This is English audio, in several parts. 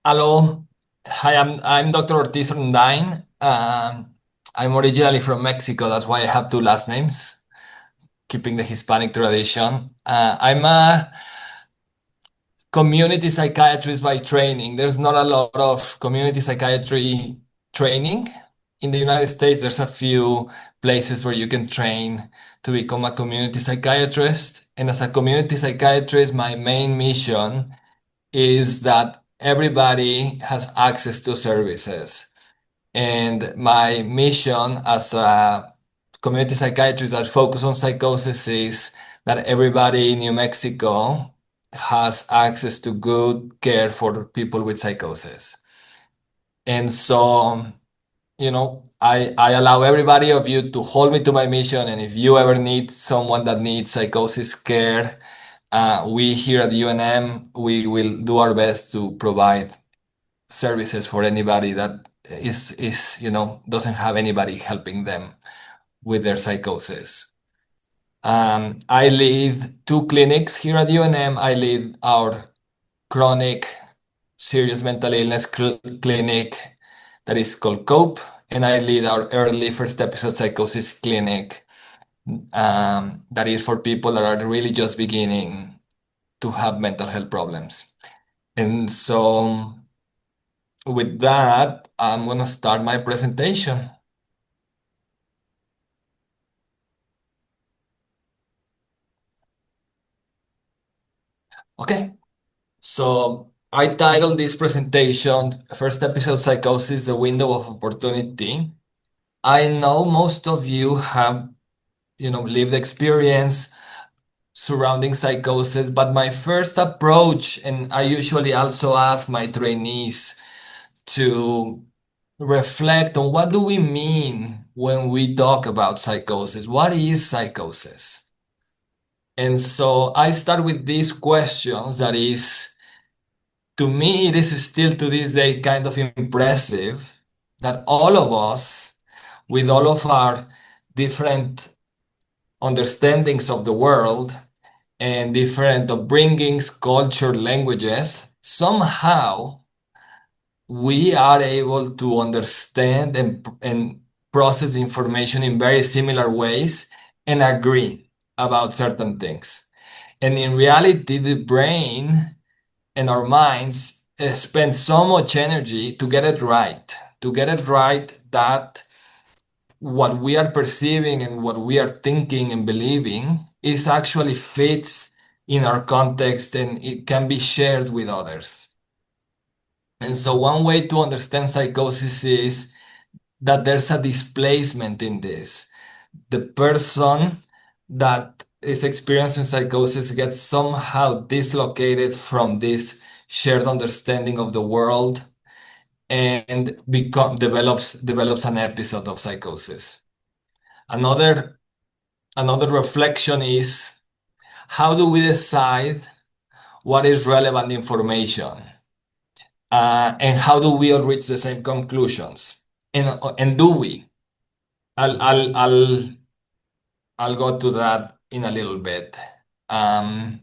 Hello. Hi, I'm Dr. Ortiz Orendain. I'm originally from Mexico. That's why I have two last names, keeping the Hispanic tradition. I'm a community psychiatrist by training. There's not a lot of community psychiatry training in the United States. There's a few places where you can train to become a community psychiatrist. And as a community psychiatrist, my main mission is that everybody has access to services. And my mission as a community psychiatrist that focus on psychosis is that everybody in New Mexico has access to good care for people with psychosis. And so, I allow everybody of you to hold me to my mission. And if you ever need someone that needs psychosis care, we here at UNM, we will do our best to provide services for anybody that doesn't have anybody helping them with their psychosis. I lead two clinics here at UNM. I lead our chronic serious mental illness clinic that is called COPE, and I lead our early first episode psychosis clinic that is for people that are really just beginning to have mental health problems. And so with that, I'm going to start my presentation. Okay, so I titled this presentation First Episode Psychosis, the Window of Opportunity. I know most of you have, lived experience surrounding psychosis, but my first approach, and I usually also ask my trainees to reflect on what do we mean when we talk about psychosis? What is psychosis? And so I start with these questions that is, to me, it is still to this day kind of impressive that all of us, with all of our different understandings of the world and different upbringings, culture, languages, somehow we are able to understand and process information in very similar ways and agree about certain things. And in reality, the brain and our minds spend so much energy to get it right that what we are perceiving and what we are thinking and believing is actually fits in our context and it can be shared with others. And so one way to understand psychosis is that there's a displacement in this. The person that is experiencing psychosis gets somehow dislocated from this shared understanding of the world and develops an episode of psychosis. Another reflection is how do we decide what is relevant information? And how do we all reach the same conclusions? And do we? I'll I'll I'll I'll go to that in a little bit. Um,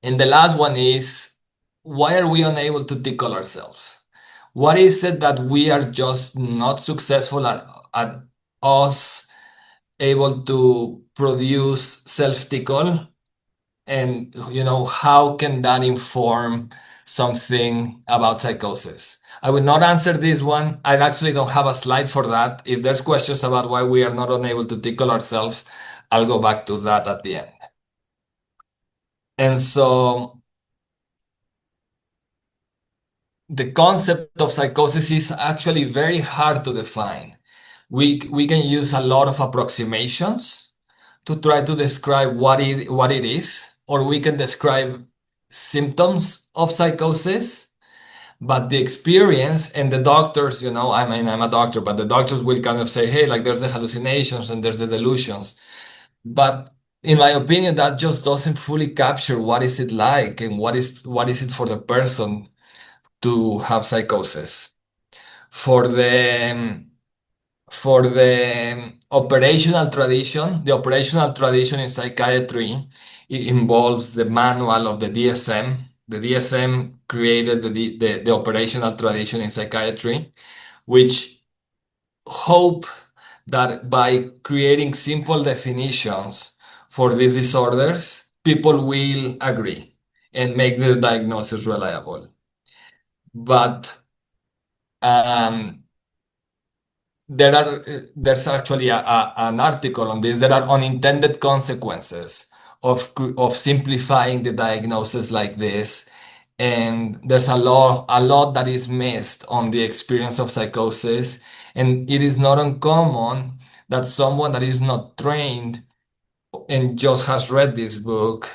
and the last one is why are we unable to tickle ourselves? What is it that we are just not successful at us able to produce self-tickle? And how can that inform something about psychosis? I will not answer this one. I actually don't have a slide for that. If there's questions about why we are not unable to tickle ourselves, I'll go back to that at the end. And so the concept of psychosis is actually very hard to define. We can use a lot of approximations to try to describe what it is, or we can describe symptoms of psychosis. But the experience and the doctors, I mean, I'm a doctor, but the doctors will kind of say, hey, like there's the hallucinations and there's the delusions. But in my opinion, that just doesn't fully capture what is it like and what is it for the person to have psychosis. For the operational tradition, the operational tradition in psychiatry, it involves the manual of the DSM, the DSM created the operational tradition in psychiatry, which hope that by creating simple definitions for these disorders, people will agree and make the diagnosis reliable. But um, there's actually an article on this. There are unintended consequences of simplifying the diagnosis like this, and there's a lot that is missed on the experience of psychosis, and it is not uncommon that someone that is not trained and just has read this book,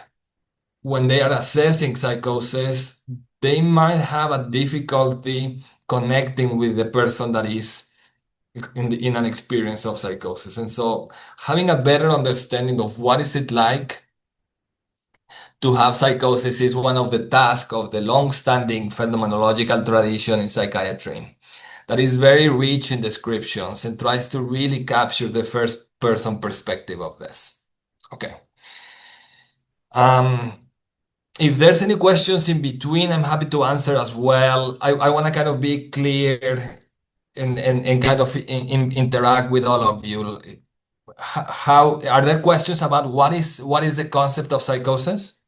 when they are assessing psychosis, they might have a difficulty connecting with the person that is in an experience of psychosis. And so having a better understanding of what is it like to have psychosis is one of the tasks of the long-standing phenomenological tradition in psychiatry that is very rich in descriptions and tries to really capture the first person perspective of this. Okay. Um, if there's any questions in between, I'm happy to answer as well. I want to kind of be clear and kind of interact with all of you. How are there questions about what is the concept of psychosis?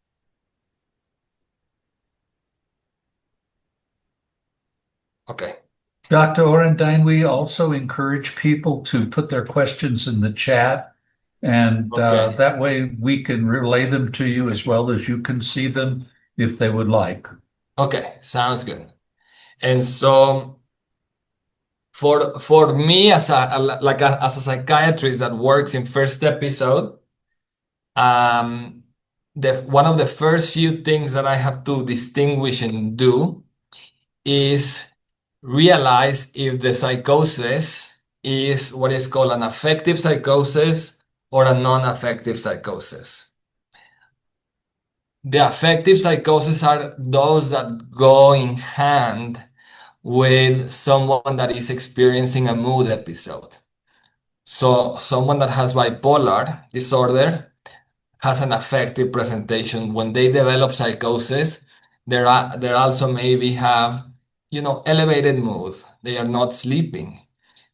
Okay. Dr. Orendain, we also encourage people to put their questions in the chat, and Okay. that way we can relay them to you as well as you can see them if they would like. Okay. Sounds good. And so for me as as a psychiatrist that works in first episode, um, the one of the first few things that I have to distinguish and do is realize if the psychosis is what is called an affective psychosis or a non-affective psychosis. The affective psychosis are those that go in hand with someone that is experiencing a mood episode. So someone that has bipolar disorder has an affective presentation. When they develop psychosis, they also maybe have, elevated mood. They are not sleeping.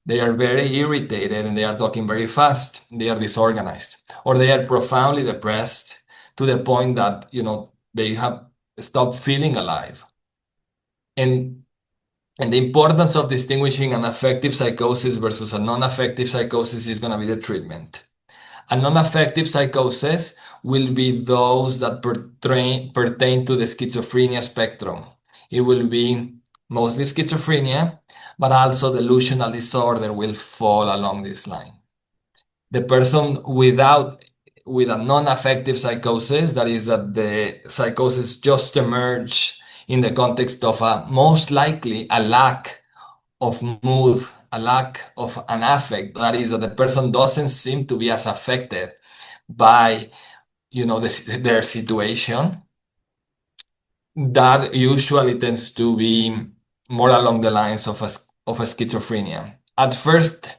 They are very irritated and they are talking very fast. They are disorganized, or they are profoundly depressed to the point that, they have stopped feeling alive. And and the importance of distinguishing an affective psychosis versus a non-affective psychosis is going to be the treatment. A non-affective psychosis will be those that pertain to the schizophrenia spectrum. It will be mostly schizophrenia, but also delusional disorder will fall along this line. The person with a non-affective psychosis, that is that the psychosis just emerged in the context of most likely a lack of mood, a lack of an affect. That is that the person doesn't seem to be as affected by, their situation. That usually tends to be more along the lines of a schizophrenia. At first,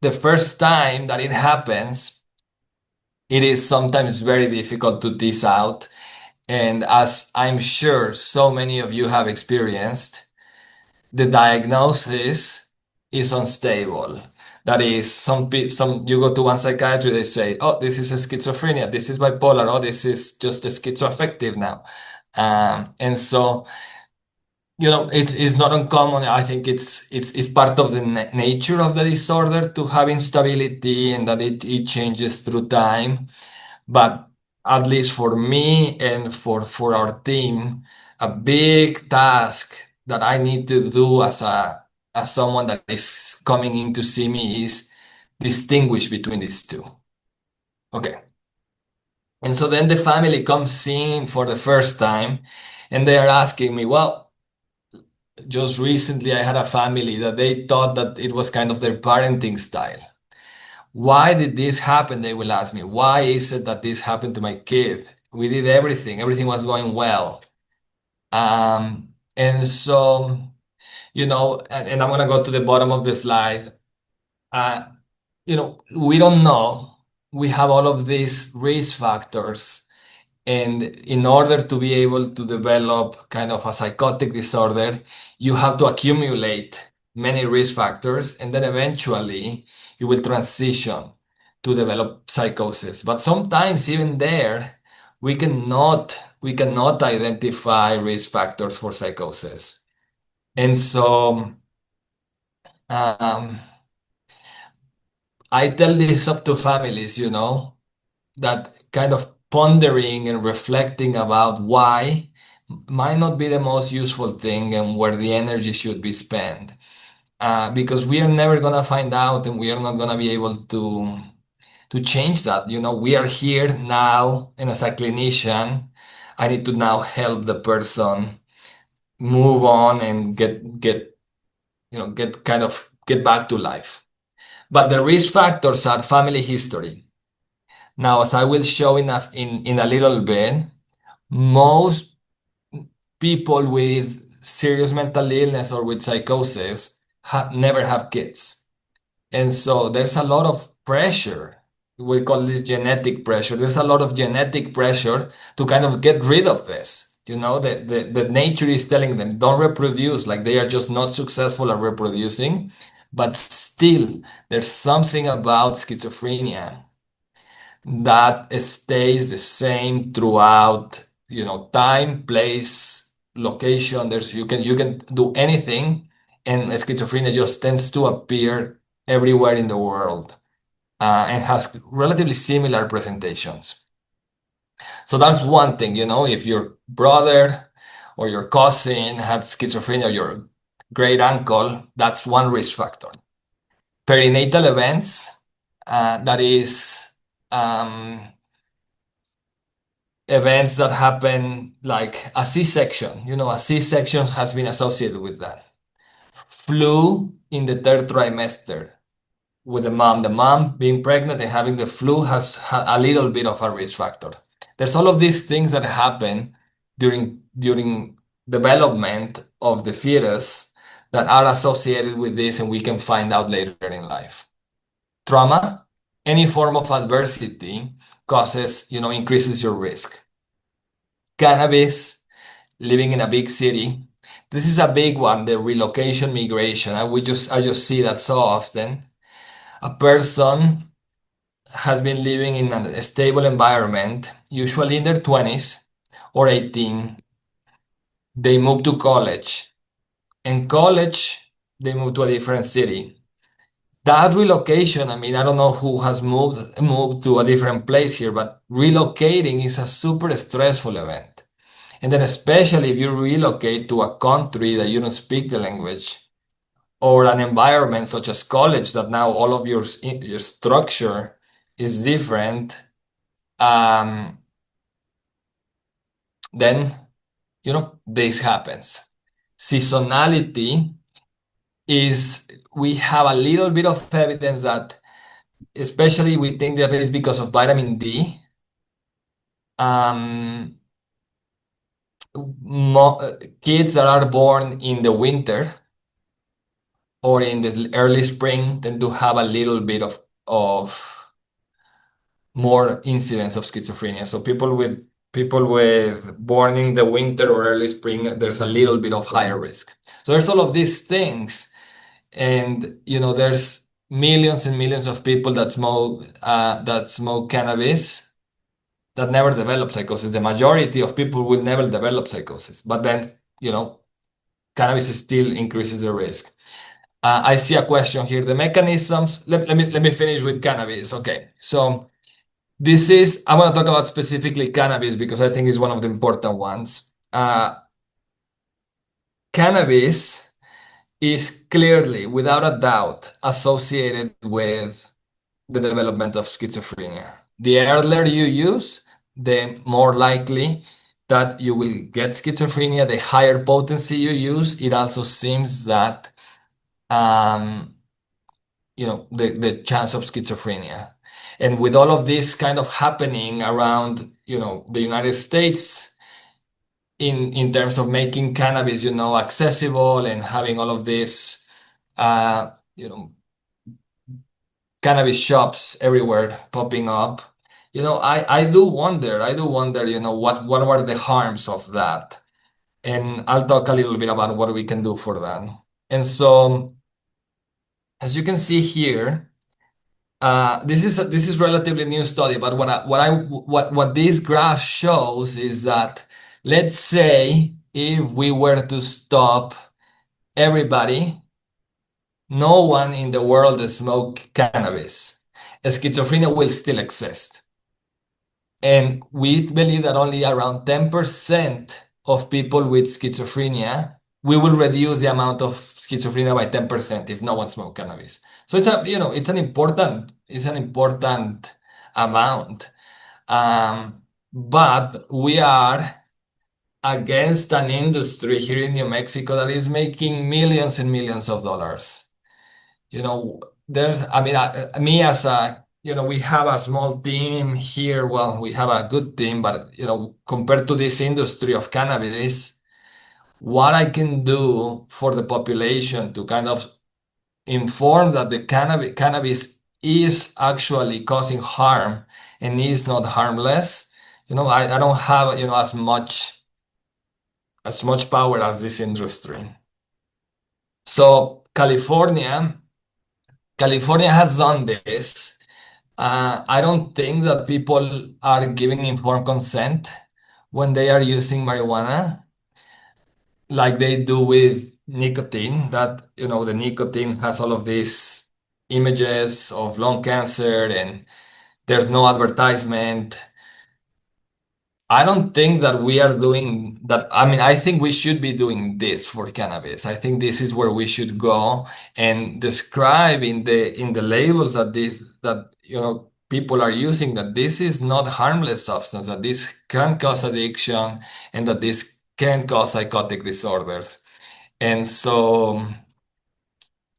the first time that it happens, it is sometimes very difficult to tease out. And as I'm sure so many of you have experienced, the diagnosis is unstable. That is, some you go to one psychiatrist, they say, "Oh, this is a schizophrenia. This is bipolar. Oh, this is just a schizoaffective now," and so it's not uncommon. I think it's part of the nature of the disorder to have instability and that it changes through time. But at least for me and for our team, a big task that I need to do as someone that is coming in to see me is distinguish between these two. Okay. And so then the family comes in for the first time and they are asking me, well, just recently I had a family that they thought that it was kind of their parenting style. Why did this happen? They will ask me. Why is it that this happened to my kid? We did everything. Everything was going well. And so, and I'm going to go to the bottom of the slide. Uh, we don't know. We have all of these risk factors. And in order to be able to develop kind of a psychotic disorder, you have to accumulate many risk factors, and then eventually you will transition to develop psychosis. But sometimes even there, we cannot identify risk factors for psychosis. And so um, I tell this up to families, that kind of pondering and reflecting about why might not be the most useful thing and where the energy should be spent. Because we are never gonna find out, and we are not gonna be able to change that. We are here now, and as a clinician, I need to now help the person move on and get back to life. But the risk factors are family history. Now, as I will show in a little bit, most people with serious mental illness or with psychosis never have kids. And so there's a lot of pressure. We call this genetic pressure. There's a lot of genetic pressure to kind of get rid of this. The nature is telling them, don't reproduce, like they are just not successful at reproducing. But still, there's something about schizophrenia that stays the same throughout, time, place, location. You can do anything, and schizophrenia just tends to appear everywhere in the world, and has relatively similar presentations. So that's one thing, if your brother or your cousin had schizophrenia, or your great uncle, that's one risk factor. Perinatal events, that is, um, events that happen like a C-section. A C-section has been associated with that. Flu in the third trimester with the mom being pregnant and having the flu has a little bit of a risk factor. There's all of these things that happen during development of the fetus that are associated with this, and we can find out later in life. Trauma, any form of adversity increases your risk. Cannabis, living in a big city. This is a big one, the relocation migration. I just see that so often. A person has been living in a stable environment, usually in their 20s or 18. They move to college. In college, they move to a different city. That relocation, I mean, I don't know who has moved to a different place here, but relocating is a super stressful event. And then especially if you relocate to a country that you don't speak the language, or an environment such as college, that now all of your structure is different, um, then this happens. Seasonality is, we have a little bit of evidence that, especially we think that it is because of vitamin D. Um, Kids that are born in the winter or in the early spring tend to have a little bit of more incidence of schizophrenia. So people with born in the winter or early spring, there's a little bit of higher risk. So there's all of these things, and there's millions and millions of people that smoke cannabis that never develop psychosis. The majority of people will never develop psychosis, but then cannabis still increases the risk. I see a question here. The mechanisms. Let me finish with cannabis. Okay, so I want to talk about specifically cannabis because I think it's one of the important ones. Cannabis is clearly, without a doubt, associated with the development of schizophrenia. The earlier you use, the more likely that you will get schizophrenia. The higher potency you use, it also seems that um, the chance of schizophrenia. And with all of this kind of happening around, the United States, in terms of making cannabis, accessible, and having all of this, you know, cannabis shops everywhere popping up, I do wonder, what were the harms of that? And I'll talk a little bit about what we can do for that. And so, as you can see here, this is relatively new study, but what this graph shows is that, let's say if we were to stop everybody, no one in the world smoke cannabis, schizophrenia will still exist. And we believe that only around 10% of people with schizophrenia, we will reduce the amount of schizophrenia by 10% if no one smokes cannabis. So it's an important amount. But we are against an industry here in New Mexico that is making millions and millions of dollars. You know, I mean, me as we have a small team here. Well, we have a good team, but, compared to this industry of cannabis, what I can do for the population to kind of inform that the cannabis is actually causing harm and is not harmless. I don't have, as much power as this industry. So California has done this. I don't think that people are giving informed consent when they are using marijuana, like they do with nicotine. That, the nicotine has all of these images of lung cancer and there's no advertisement. I don't think that we are doing that. I mean, I think we should be doing this for cannabis. I think this is where we should go and describe in the labels that people are using, that this is not harmless substance, that this can cause addiction, and that this can cause psychotic disorders. And so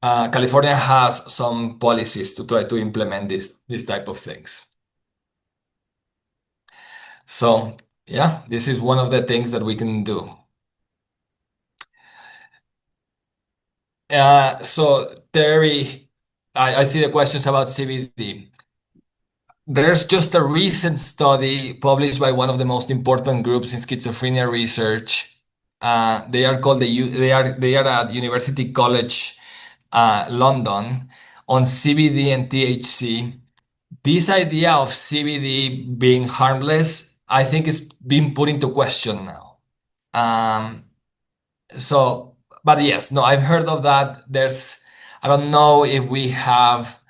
California has some policies to try to implement this type of things. So yeah, this is one of the things that we can do. So Terry, I see the questions about CBD. There's just a recent study published by one of the most important groups in schizophrenia research. They are called they are at University College London, on CBD and THC. This idea of CBD being harmless, I think, is being put into question now. Um, So, but yes, no, I've heard of that. I don't know if we have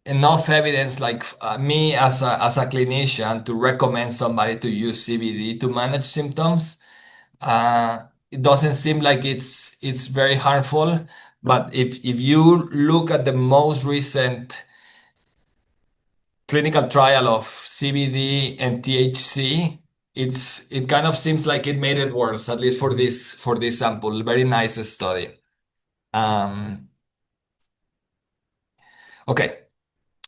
enough evidence, like me as a clinician, to recommend somebody to use CBD to manage symptoms. It doesn't seem like it's very harmful, but if you look at the most recent clinical trial of CBD and THC, it kind of seems like it made it worse, at least for this sample. Very nice study. Um, okay,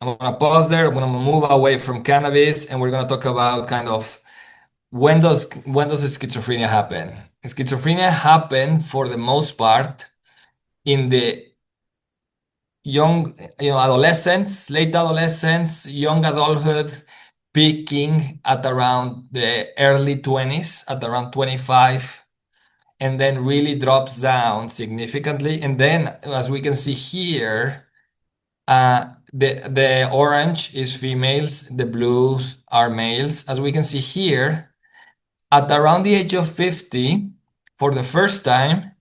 I'm gonna pause there. I'm gonna move away from cannabis, and we're gonna talk about kind of when does schizophrenia happen? Schizophrenia happen for the most part in the young, adolescence, late adolescence, young adulthood, peaking at around the early 20s, at around 25, and then really drops down significantly. And then, as we can see here, the orange is females, the blues are males. As we can see here, at around the age of 50, for the first time,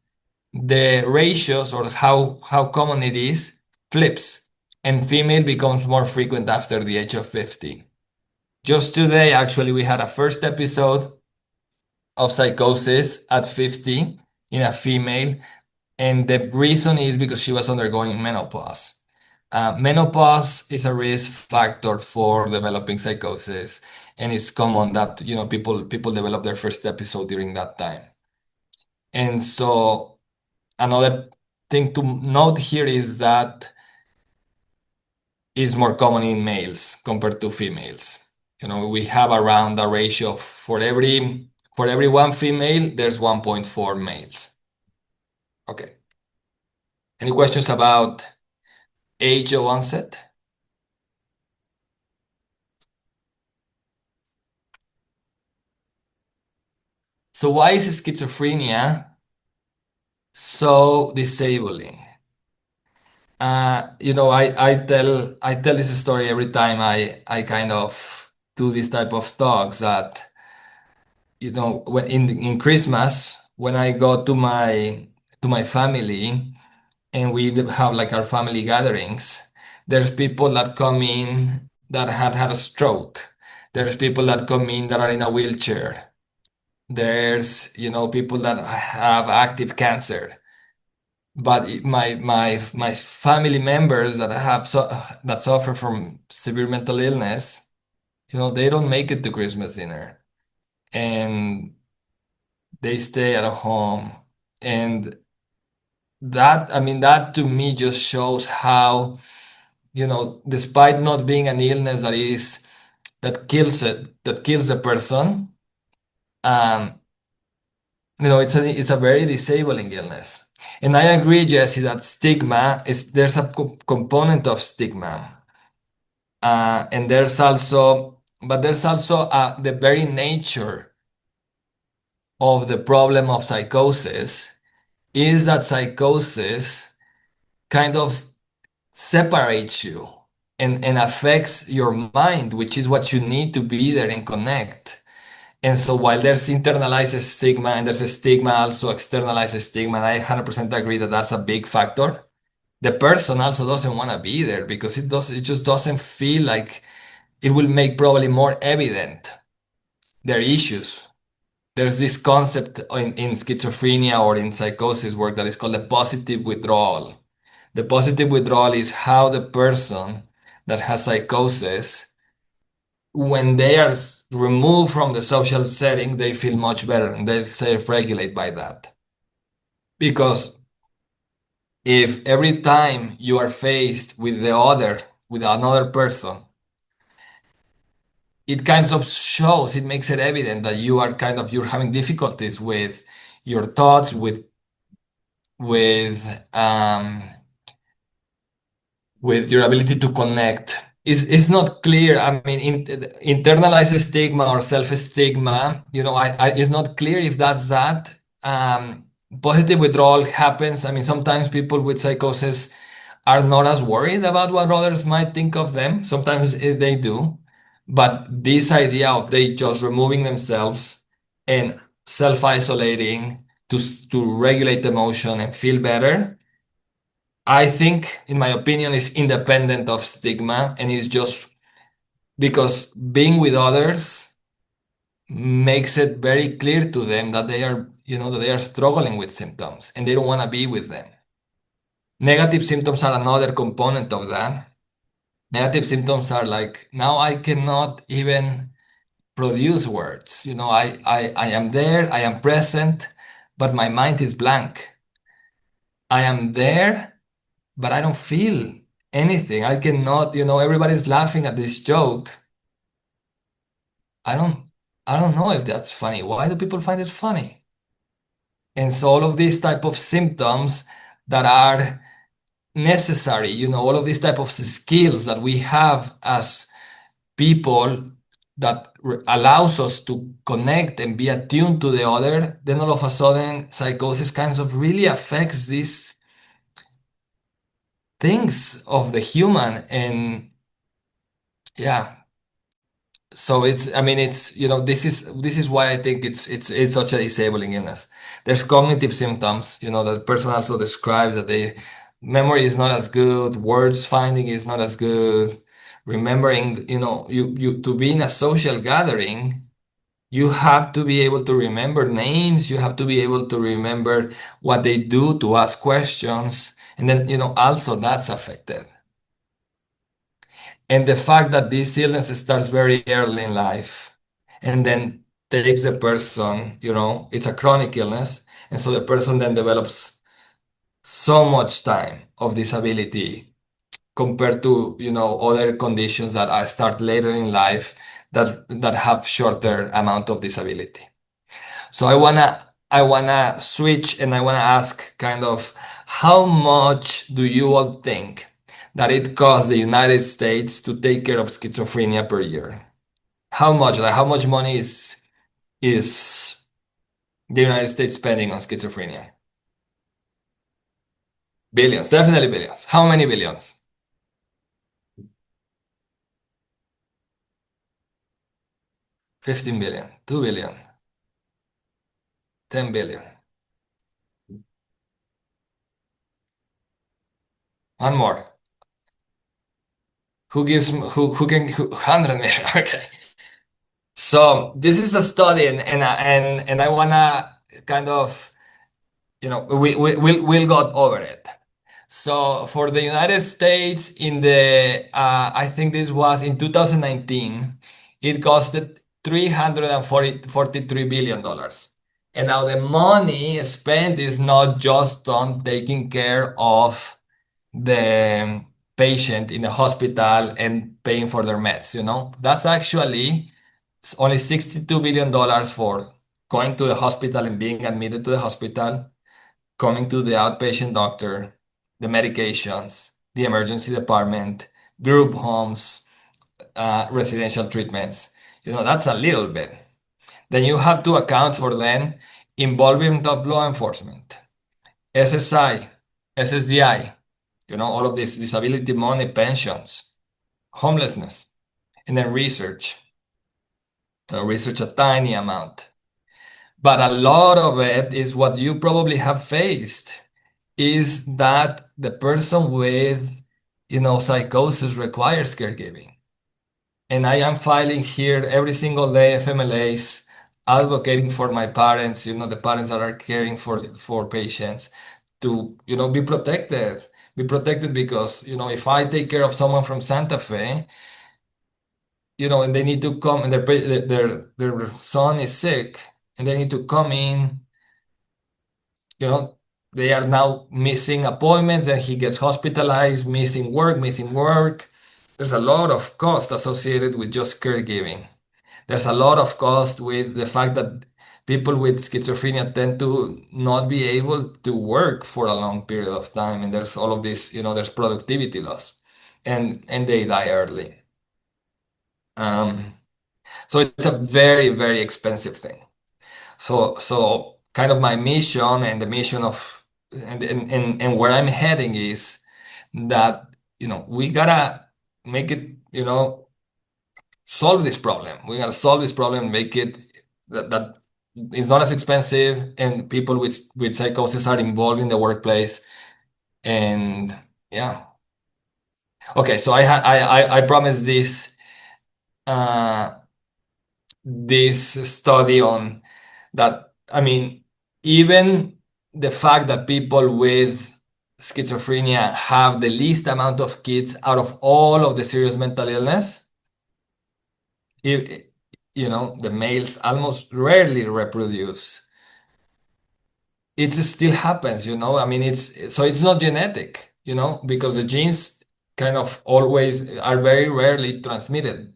the ratios, or how common it is, flips, and female becomes more frequent after the age of 50. Just today, actually, we had a first episode of Psychosis at 50 in a female, and the reason is because she was undergoing menopause. Menopause is a risk factor for developing psychosis, and it's common that people develop their first episode during that time. And so another thing to note here is that is more common in males compared to females. We have around a ratio of, for every one female, there's 1.4 males. Okay. Any questions about age of onset? So why is schizophrenia so disabling? I tell this story every time I kind of do this type of talks that when in Christmas when I go to my family and we have like our family gatherings, there's people that come in that had a stroke. There's people that come in that are in a wheelchair. There's people that have active cancer. But my family members that suffer from severe mental illness, they don't make it to Christmas dinner, and they stay at home. And that, I mean, that to me just shows how, despite not being an illness that kills a person, um, it's a very disabling illness. And I agree, Jesse, that there's a component of stigma. And there's also the very nature of the problem of psychosis is that psychosis kind of separates you and affects your mind, which is what you need to be there and connect. And so while there's internalized stigma and there's a stigma, also externalized stigma, and I 100% agree that that's a big factor. The person also doesn't want to be there because it just doesn't feel like it will make probably more evident their issues. There's this concept in schizophrenia or in psychosis work that is called the positive withdrawal. The positive withdrawal is how the person that has psychosis, when they are removed from the social setting, they feel much better and they self-regulate by that. Because if every time you are faced with another person, it kind of shows, it makes it evident that you're having difficulties with your thoughts, with um, with your ability to connect. It's not clear. I mean, internalized stigma or self-stigma, it's not clear if that's that. Positive withdrawal happens. I mean, sometimes people with psychosis are not as worried about what others might think of them. Sometimes they do. But this idea of they just removing themselves and self-isolating to regulate emotion and feel better, I think, in my opinion, is independent of stigma and is just because being with others makes it very clear to them that they are struggling with symptoms and they don't want to be with them. Negative symptoms are another component of that. Negative symptoms are like, now I cannot even produce words. I am there, I am present, but my mind is blank. I am there, but I don't feel anything. I cannot, everybody's laughing at this joke. I don't, I don't know if that's funny. Why do people find it funny? And so all of these type of symptoms that are necessary, all of these type of skills that we have as people that allows us to connect and be attuned to the other, then all of a sudden psychosis kind of really affects these things of the human. And yeah, so I mean, this is why I think it's such a disabling illness. There's cognitive symptoms, that the person also describes that memory is not as good, words finding is not as good, remembering, you to be in a social gathering, you have to be able to remember names, you have to be able to remember what they do to ask questions, and then, also that's affected. And the fact that this illness starts very early in life and then takes the person, it's a chronic illness. And so the person then develops so much time of disability compared to, other conditions that start later in life that have shorter amount of disability. So I wanna switch and I wanna ask kind of how much do you all think that it costs the United States to take care of schizophrenia per year? How much? Like how much money is the United States spending on schizophrenia? Billions, definitely billions. How many billions? 15 billion, 2 billion, 10 billion. One more. Who can 100 million? Okay. So this is a study, and I wanna kind of, we'll go over it. So for the United States, I think this was in 2019, it costed 343 billion dollars. And now the money spent is not just on taking care of the patient in the hospital and paying for their meds, That's actually only $62 billion for going to the hospital and being admitted to the hospital, coming to the outpatient doctor, the medications, the emergency department, group homes, residential treatments. That's a little bit. Then you have to account for then involvement of law enforcement, SSI, SSDI, all of this disability money, pensions, homelessness, and then research. Research a tiny amount. But a lot of it is what you probably have faced is that the person with, psychosis requires caregiving. And I am filing here every single day FMLAs, advocating for my parents, the parents that are caring for patients to, be protected because, if I take care of someone from Santa Fe, and they need to come and their son is sick and they need to come in, you know, they are now missing appointments and he gets hospitalized, missing work. There's a lot of cost associated with just caregiving. There's a lot of cost with the fact that people with schizophrenia tend to not be able to work for a long period of time. And there's all of this, there's productivity loss and they die early. Um, so it's a very, very expensive thing. So kind of my mission and the mission of and where I'm heading is that we gotta make it solve this problem. We gotta solve this problem, make it that it's not as expensive, and people with psychosis are involved in the workplace. And yeah, okay. So I promised uh, this study on that. I mean, even the fact that people with schizophrenia have the least amount of kids out of all of the serious mental illness, if, the males almost rarely reproduce. It still happens, I mean, it's not genetic, because the genes kind of always are very rarely transmitted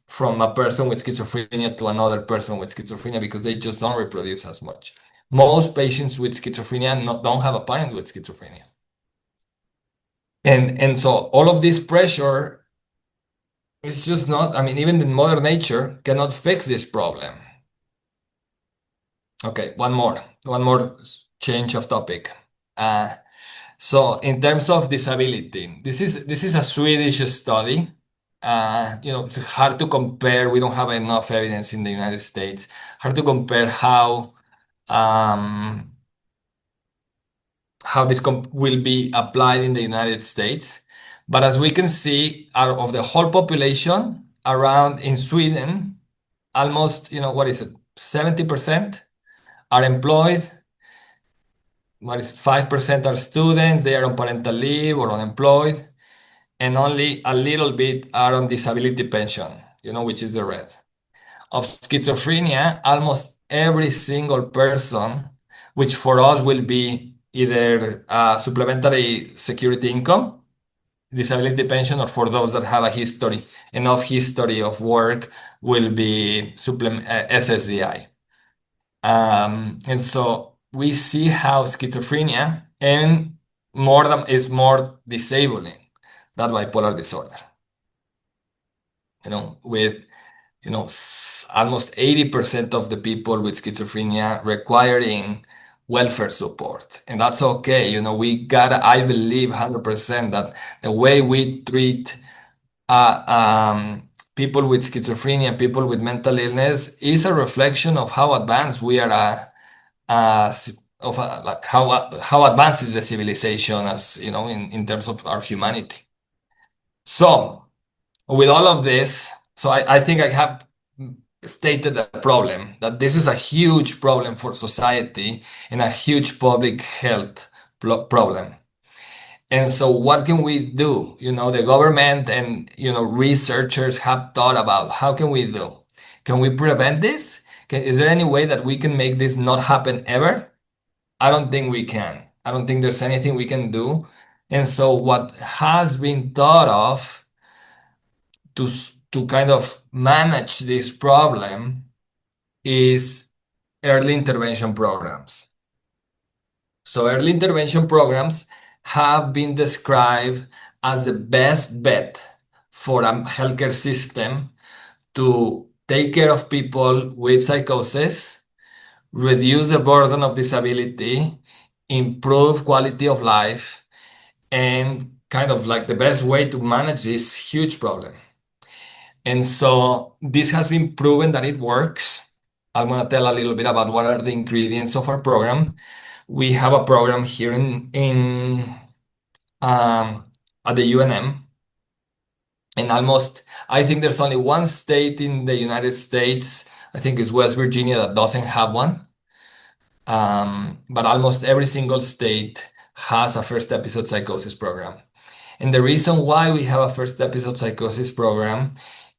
from a person with schizophrenia to another person with schizophrenia because they just don't reproduce as much. Most patients with schizophrenia don't have a parent with schizophrenia. And so all of this pressure is just not, I mean, even in Mother Nature cannot fix this problem. Okay, one more change of topic. So in terms of disability, this is a Swedish study. It's hard to compare. We don't have enough evidence in the United States. Hard to compare um, how this will be applied in the United States. But as we can see, out of the whole population around in Sweden, almost, what is it, 70% are employed. What is it, 5% are students, they are on parental leave or unemployed, and only a little bit are on disability pension, which is the red. Of schizophrenia, almost every single person, which for us will be either supplementary security income, disability pension, or for those that have enough history of work, will be SSDI. And so we see how schizophrenia and is more disabling than bipolar disorder. With almost 80% of the people with schizophrenia requiring welfare support. And that's okay. We gotta, I believe 100% that the way we treat people with schizophrenia, people with mental illness, is a reflection of how advanced we are, like how advanced is the civilization, as in terms of our humanity. So, with all of this, so I think I have stated the problem, that this is a huge problem for society and a huge public health problem. And so what can we do? The government and, researchers have thought about how can we do? Can we prevent this? Is there any way that we can make this not happen ever? I don't think we can. I don't think there's anything we can do. And so what has been thought of to kind of manage this problem is early intervention programs. So early intervention programs have been described as the best bet for a healthcare system to take care of people with psychosis, reduce the burden of disability, improve quality of life, and kind of like the best way to manage this huge problem. And so this has been proven that it works. I'm going to tell a little bit about what are the ingredients of our program. We have a program here um, at the UNM, and I think there's only one state in the United States, I think it's West Virginia, that doesn't have one. But almost every single state has a first episode psychosis program. And the reason why we have a first episode psychosis program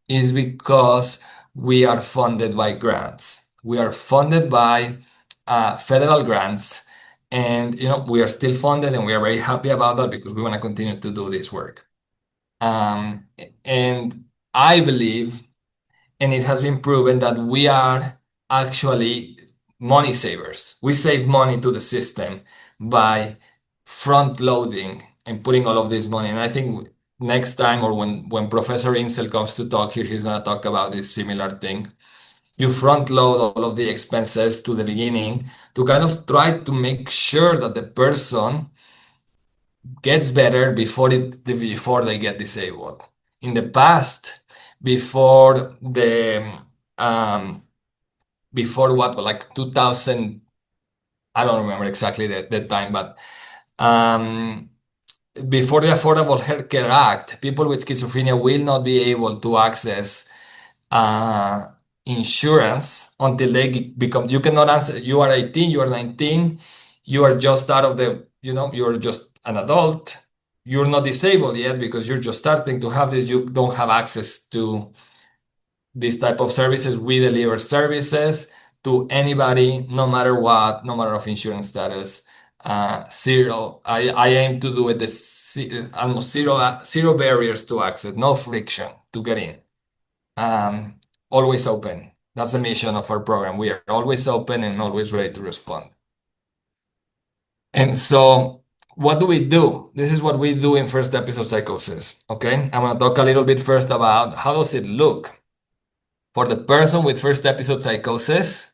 is because we are funded by grants. We are funded by federal grants, and we are still funded, and we are very happy about that because we want to continue to do this work. And I believe, and it has been proven, that we are actually money savers. We save money to the system by front loading and putting all of this money. And I think next time, or when Professor Insel comes to talk here, he's going to talk about this similar thing. You front load all of the expenses to the beginning to kind of try to make sure that the person gets better before they get disabled. In the past, before um, before what, like 2000, I don't remember exactly the time, but um, before the Affordable Health Care Act, people with schizophrenia will not be able to access uh, insurance until they become. You cannot answer. You are 18, you are 19, you are just out of you're just an adult. You're not disabled yet because you're just starting to have this. You don't have access to this type of services. We deliver services to anybody, no matter what, no matter of insurance status. Zero. I aim to do it almost zero barriers to access, no friction to get in. Always open. That's the mission of our program. We are always open and always ready to respond. And so, what do we do? This is what we do in first episode psychosis. Okay, I'm gonna talk a little bit first about how does it look for the person with first episode psychosis.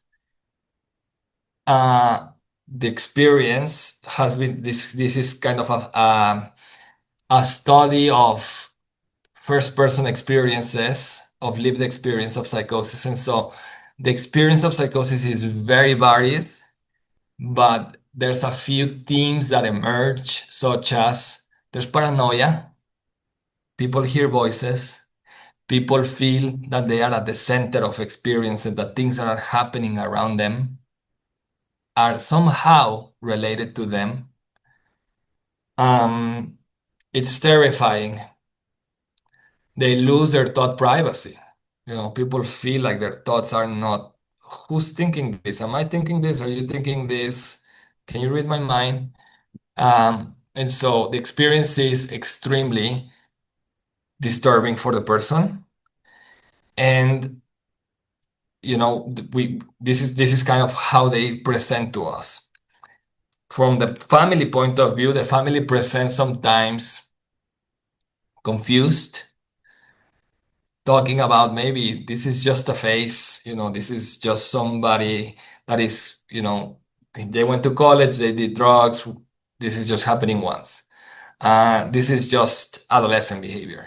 The experience has been this. This is kind of a study of first person experiences, of lived experience of psychosis. And so the experience of psychosis is very varied, but there's a few themes that emerge, such as there's paranoia, people hear voices, people feel that they are at the center of experience and that things that are happening around them are somehow related to them. It's terrifying. They lose their thought privacy. People feel like their thoughts are not, who's thinking this? Am I thinking this? Are you thinking this? Can you read my mind? And so the experience is extremely disturbing for the person. And this is kind of how they present to us. From the family point of view, the family presents sometimes confused, talking about maybe this is just a phase, this is just somebody that is, they went to college, they did drugs, this is just happening once. This is just adolescent behavior.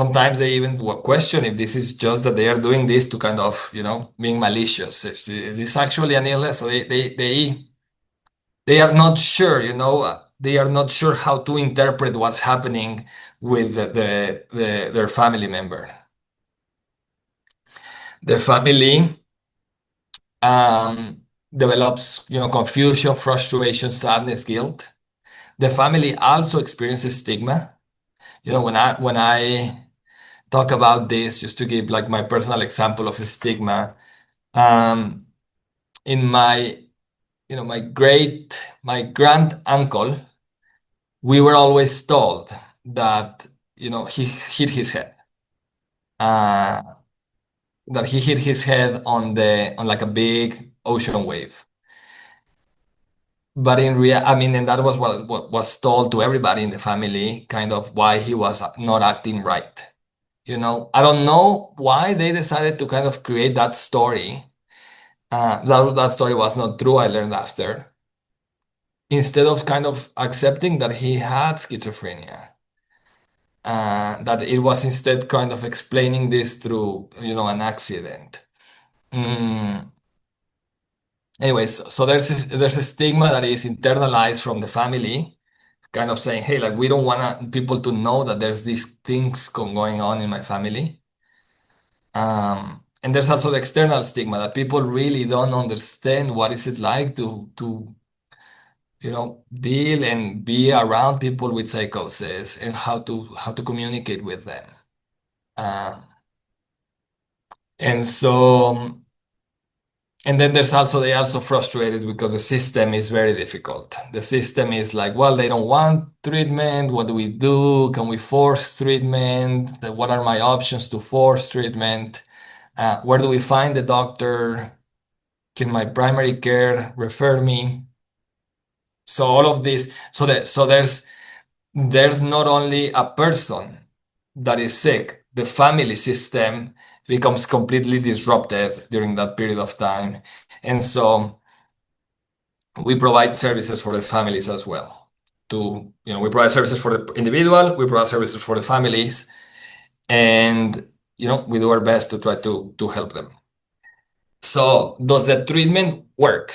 Sometimes they even question if this is just that they are doing this to kind of, being malicious. Is this actually an illness? So they are not sure, they are not sure how to interpret what's happening with their family member. The family develops, confusion, frustration, sadness, guilt. The family also experiences stigma. When I talk about this, just to give like my personal example of a stigma, um, in my, my grand uncle, we were always told that, he hit his head. Uh, that he hit his head on like a big ocean wave. But in real, I mean, and that was what was told to everybody in the family, kind of why he was not acting right. I don't know why they decided to kind of create that story. That story was not true, I learned after. Instead of kind of accepting that he had schizophrenia, that it was instead kind of explaining this through, an accident. Mm. Anyways, so there's a stigma that is internalized from the family, kind of saying, hey, like we don't want people to know that there's these things going on in my family. And there's also the external stigma that people really don't understand what is it like to deal and be around people with psychosis and how to communicate with them. Uh, and so And then they also frustrated because the system is very difficult. The system is like, well, they don't want treatment. What do we do? Can we force treatment? What are my options to force treatment? Where do we find the doctor? Can my primary care refer me? So all of this, so there's not only a person that is sick, the family system becomes completely disrupted during that period of time. And so we provide services for the families as well. We provide services for the individual, we provide services for the families, and we do our best to try to help them. So does the treatment work?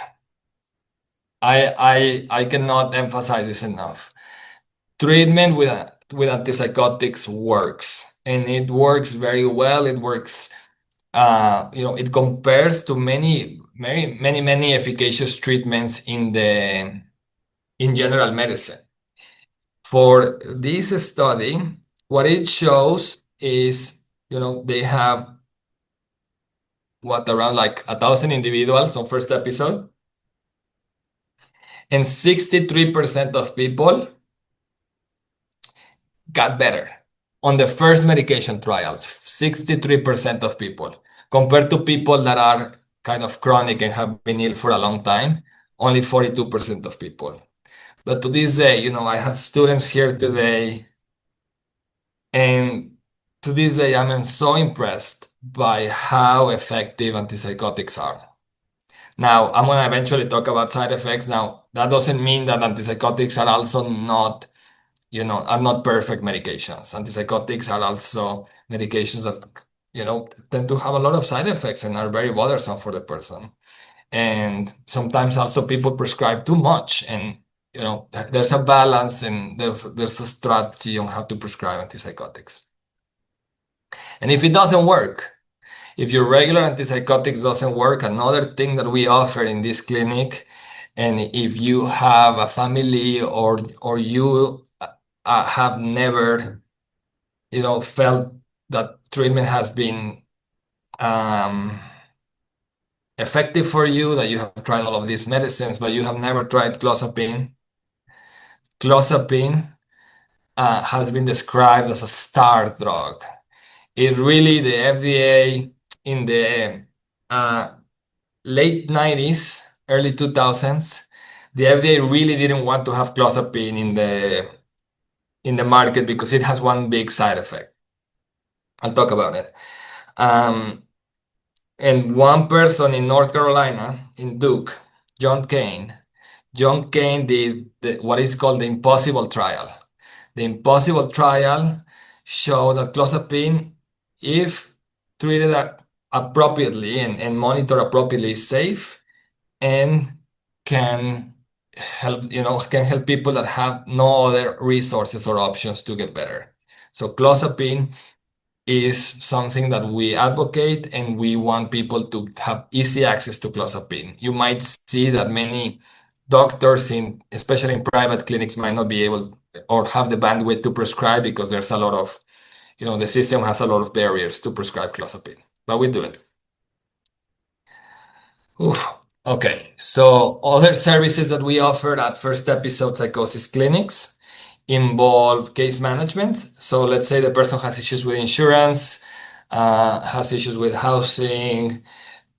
I cannot emphasize this enough. Treatment with antipsychotics works, and it works very well. It works, it compares to many efficacious treatments in general medicine. For this study, what it shows is, they have around like 1,000 individuals on first episode, and 63% of people got better on the first medication trials. 63% of people, compared to people that are kind of chronic and have been ill for a long time, only 42% of people. But to this day, I had students here today, and to this day, I'm so impressed by how effective antipsychotics are. Now, I'm going to eventually talk about side effects. Now, that doesn't mean that antipsychotics are also not, are not perfect medications. Antipsychotics are also medications that, tend to have a lot of side effects and are very bothersome for the person. And sometimes also people prescribe too much, and there's a balance, and there's a strategy on how to prescribe antipsychotics. And if it doesn't work, if your regular antipsychotics doesn't work, another thing that we offer in this clinic, and if you have a family or you have never, felt that treatment has been effective for you, that you have tried all of these medicines, but you have never tried clozapine. Clozapine has been described as a star drug. It really, the FDA in the late 90s, early 2000s, the FDA really didn't want to have clozapine in the market because it has one big side effect. I'll talk about it. Um, and one person in North Carolina, in Duke, John Kane, John Kane did what is called the impossible trial. The impossible trial showed that clozapine, if treated appropriately and monitored appropriately, is safe and can can help people that have no other resources or options to get better. So clozapine is something that we advocate, and we want people to have easy access to clozapine. You might see that many doctors, especially in private clinics, might not be able or have the bandwidth to prescribe because there's a lot of, the system has a lot of barriers to prescribe clozapine, but we do it. Oof. Okay, so other services that we offer at First Episode Psychosis clinics involve case management. So let's say the person has issues with insurance, has issues with housing,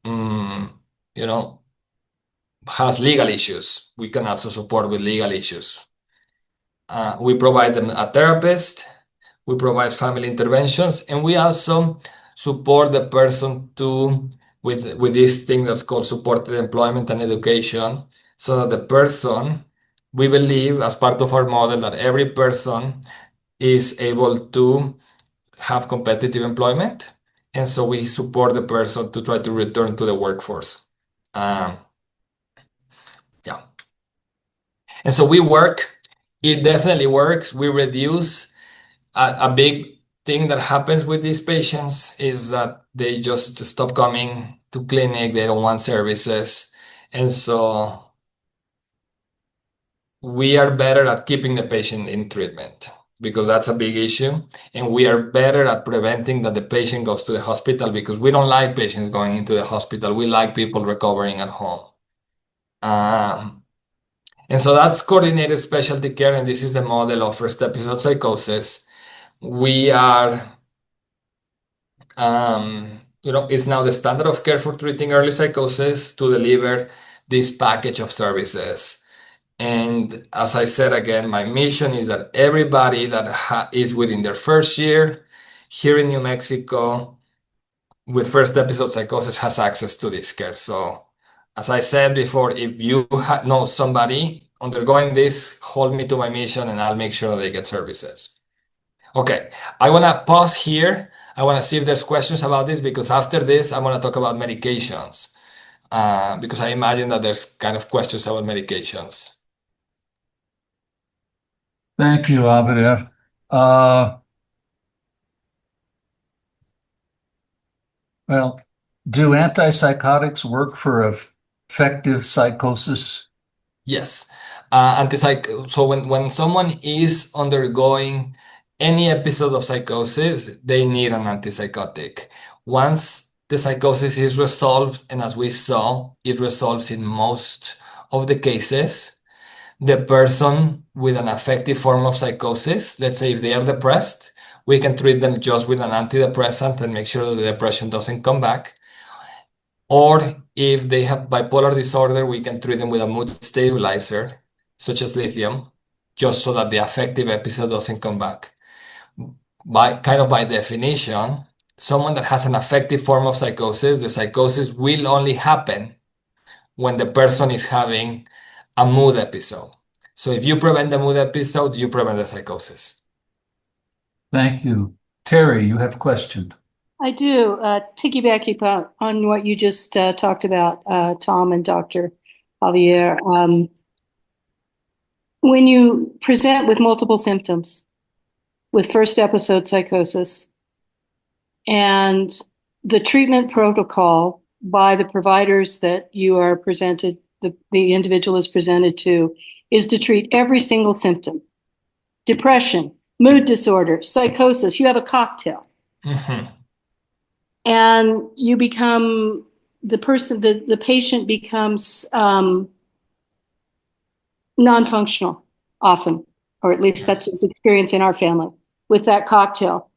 mm, you know, has legal issues. We can also support with legal issues. We provide them a therapist, we provide family interventions, and we also support the person with this thing that's called supported employment and education, so that the person, we believe as part of our model that every person is able to have competitive employment, and so we support the person to try to return to the workforce. Um, yeah, and so we work. It definitely works. We reduce a big thing that happens with these patients is that they just stop coming to clinic. They don't want services, and so we are better at keeping the patient in treatment because that's a big issue, and we are better at preventing that the patient goes to the hospital because we don't like patients going into the hospital. We like people recovering at home. Um, and so that's coordinated specialty care, and this is the model of First Episode Psychosis. We are it's now the standard of care for treating early psychosis to deliver this package of services. And as I said again, my mission is that everybody that is within their first year here in New Mexico with First Episode Psychosis has access to this care. So, as I said before, if you know somebody undergoing this, hold me to my mission and I'll make sure they get services. Okay, I want to pause here. I want to see if there's questions about this because after this, I want to talk about medications because I imagine that there's kind of questions about medications. Thank you, Abner. Well, do antipsychotics work for effective psychosis? Yes. So when someone is undergoing any episode of psychosis, they need an antipsychotic. Once the psychosis is resolved, and as we saw, it resolves in most of the cases, the person with an affective form of psychosis, let's say if they are depressed, we can treat them just with an antidepressant and make sure that the depression doesn't come back. Or if they have bipolar disorder, we can treat them with a mood stabilizer, such as lithium, just so that the affective episode doesn't come back. By definition, someone that has an affective form of psychosis, the psychosis will only happen when the person is having a mood episode. So if you prevent the mood episode, you prevent the psychosis. Thank you. Terry, you have a question. I do. Piggybacking on what you just talked about, Tom and Dr. Javier. When you present with multiple symptoms, with first episode psychosis, and the treatment protocol by the providers that you are presented, the individual is presented to, is to treat every single symptom. Depression, mood disorder, psychosis, you have a cocktail. Mm-hmm. And you become the patient becomes non-functional often, or at least that's his experience in our family with that cocktail.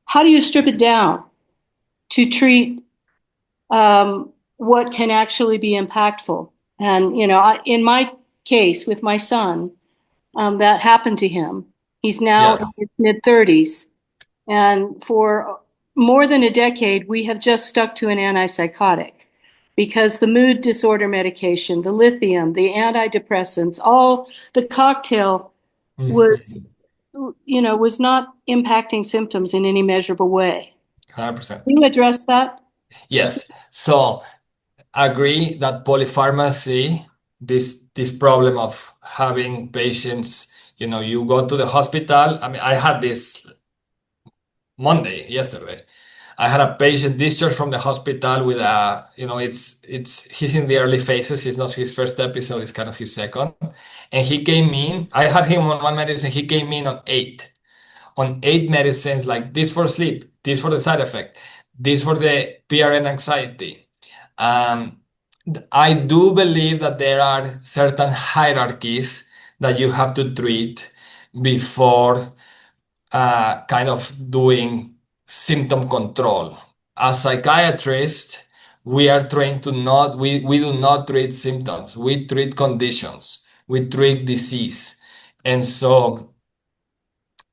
How do you strip it down to treat what can actually be impactful? And, in my case with my son, that happened to him. He's now in his mid-30s. And for more than a decade, we have just stuck to an antipsychotic because the mood disorder medication, the lithium, the antidepressants, all the cocktail was, Mhm. was not impacting symptoms in any measurable way. 100%. Can you address that? Yes. So agree that polypharmacy, this problem of having patients, you go to the hospital. I mean, I had this Monday, yesterday. I had a patient discharged from the hospital with he's in the early phases. It's not his first episode, it's kind of his second. And he came in, I had him on one medicine, he came in on eight medicines, like this for sleep, this for the side effect, this for the PRN anxiety. Um, I do believe that there are certain hierarchies that you have to treat before kind of doing symptom control. As psychiatrists, we are trained to not, we do not treat symptoms, we treat conditions, we treat disease. And so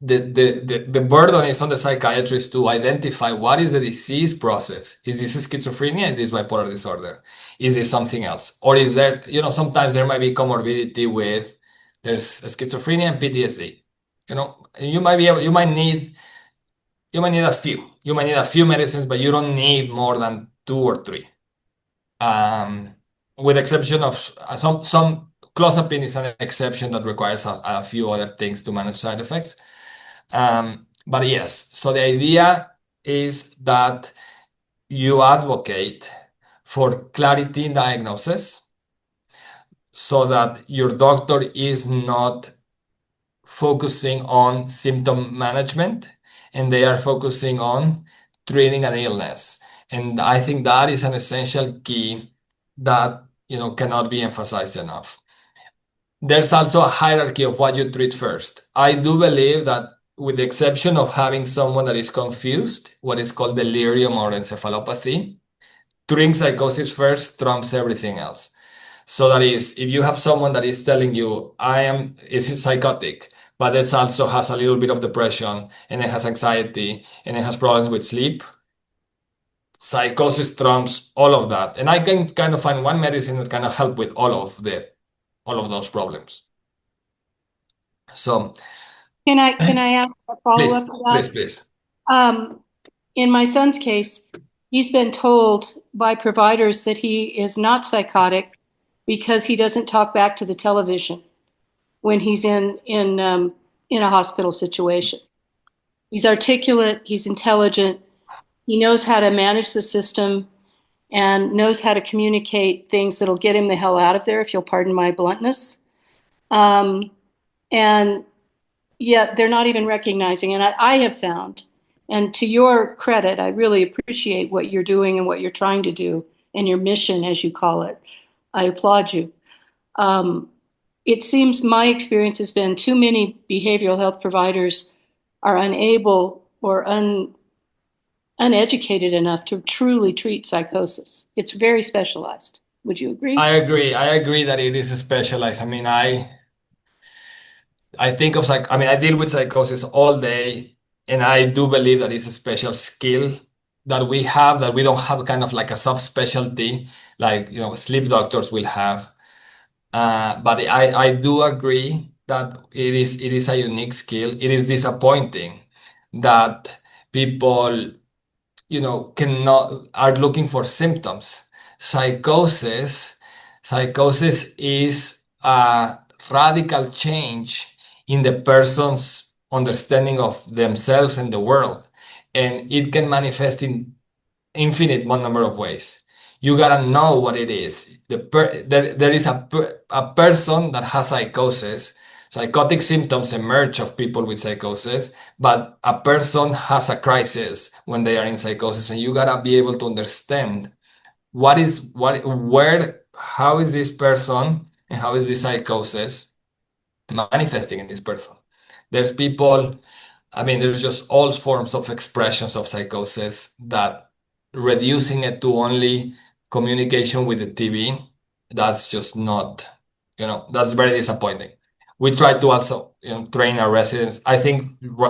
the burden is on the psychiatrist to identify what is the disease process. Is this schizophrenia? Is this bipolar disorder? Is this something else? Or is there, sometimes there might be comorbidity with there's schizophrenia and PTSD. You might be able, a few. You might need a few medicines, but you don't need more than two or three. With exception of some clozapine is an exception that requires a few other things to manage side effects. But yes, so the idea is that you advocate for clarity in diagnosis so that your doctor is not focusing on symptom management and they are focusing on treating an illness. And I think that is an essential key that cannot be emphasized enough. There's also a hierarchy of what you treat first. I do believe that, with the exception of having someone that is confused, what is called delirium or encephalopathy, treating psychosis first trumps everything else. So that is, if you have someone that is telling you, is psychotic, but it also has a little bit of depression, and it has anxiety, and it has problems with sleep, psychosis trumps all of that. And I can kind of find one medicine that kind of help with all of those problems. So Can I ask a follow-up please, to please, that? please. In my son's case, he's been told by providers that he is not psychotic because he doesn't talk back to the television when he's in a hospital situation. He's articulate, he's intelligent, he knows how to manage the system and knows how to communicate things that'll get him the hell out of there, if you'll pardon my bluntness. And yet they're not even recognizing. And I have found, and to your credit, I really appreciate what you're doing and what you're trying to do and your mission, as you call it. I applaud you. It seems my experience has been too many behavioral health providers are unable or uneducated enough to truly treat psychosis. It's very specialized. Would you agree? I agree. I agree that it is specialized. I mean, I think of I deal with psychosis all day, and I do believe that it's a special skill that we have that we don't have kind of like a subspecialty like sleep doctors will have. But I do agree that it is a unique skill. It is disappointing that people cannot are looking for symptoms. Psychosis is a radical change in the person's understanding of themselves and the world, and it can manifest in infinite number of ways. You gotta know what it is. There is a person that has psychosis. Psychotic symptoms emerge of people with psychosis, but a person has a crisis when they are in psychosis, and you gotta be able to understand how is this person and how is this psychosis manifesting in this person. There's there's just all forms of expressions of psychosis that reducing it to only communication with the TV, that's just not, that's very disappointing. We try to also, train our residents. I think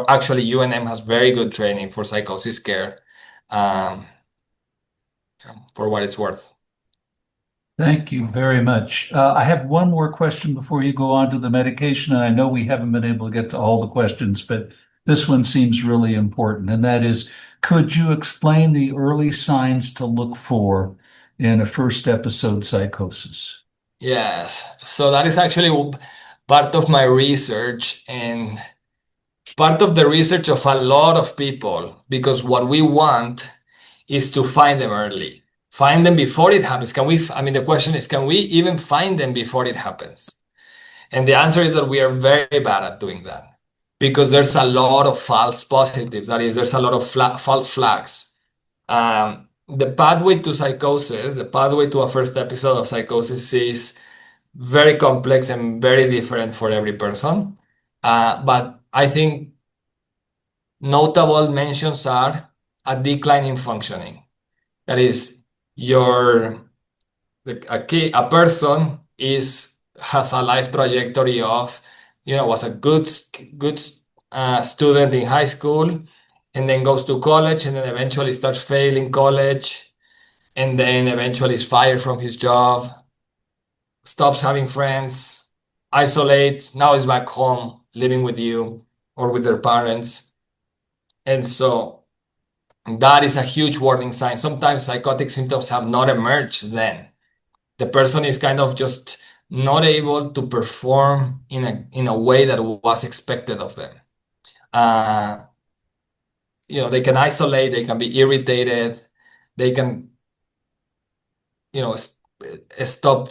actually UNM has very good training for psychosis care. um, for what it's worth. Thank you very much. I have one more question before you go on to the medication, and I know we haven't been able to get to all the questions, but this one seems really important, and that is, could you explain the early signs to look for in a first episode psychosis? Yes, so that is actually part of my research and part of the research of a lot of people, because what we want is to find them early, find them before it happens. I mean, the question is, can we even find them before it happens? And the answer is that we are very bad at doing that because there's a lot of false positives. That is, there's a lot of false flags. The pathway to psychosis, the pathway to a first episode of psychosis is very complex and very different for every person. But I think notable mentions are a decline in functioning. That is, a person has a life trajectory of, was a good student in high school, and then goes to college, and then eventually starts failing college, and then eventually is fired from his job, stops having friends, isolates, now is back home living with you or with their parents. And so that is a huge warning sign. Sometimes psychotic symptoms have not emerged then. The person is kind of just not able to perform in a way that was expected of them. They can isolate, they can be irritated, they can, stop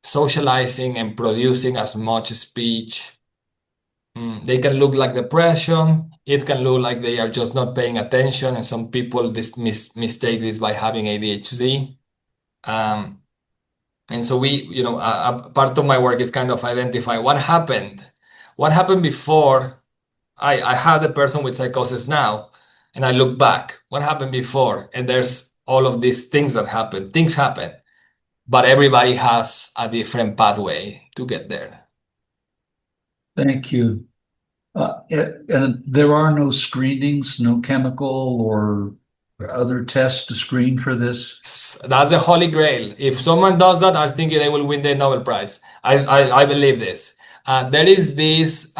socializing and producing as much speech. They can look like depression. It can look like they are just not paying attention, and some people mistake this by having ADHD. And so a part of my work is kind of identify what happened. What happened before I had the person with psychosis now, and I look back. What happened before? And there's all of these things that happen. Things happen, but everybody has a different pathway to get there. Thank you. And there are no screenings, no chemical or other tests to screen for this? That's the holy grail. If someone does that, I think they will win the Nobel Prize. I believe this. There is this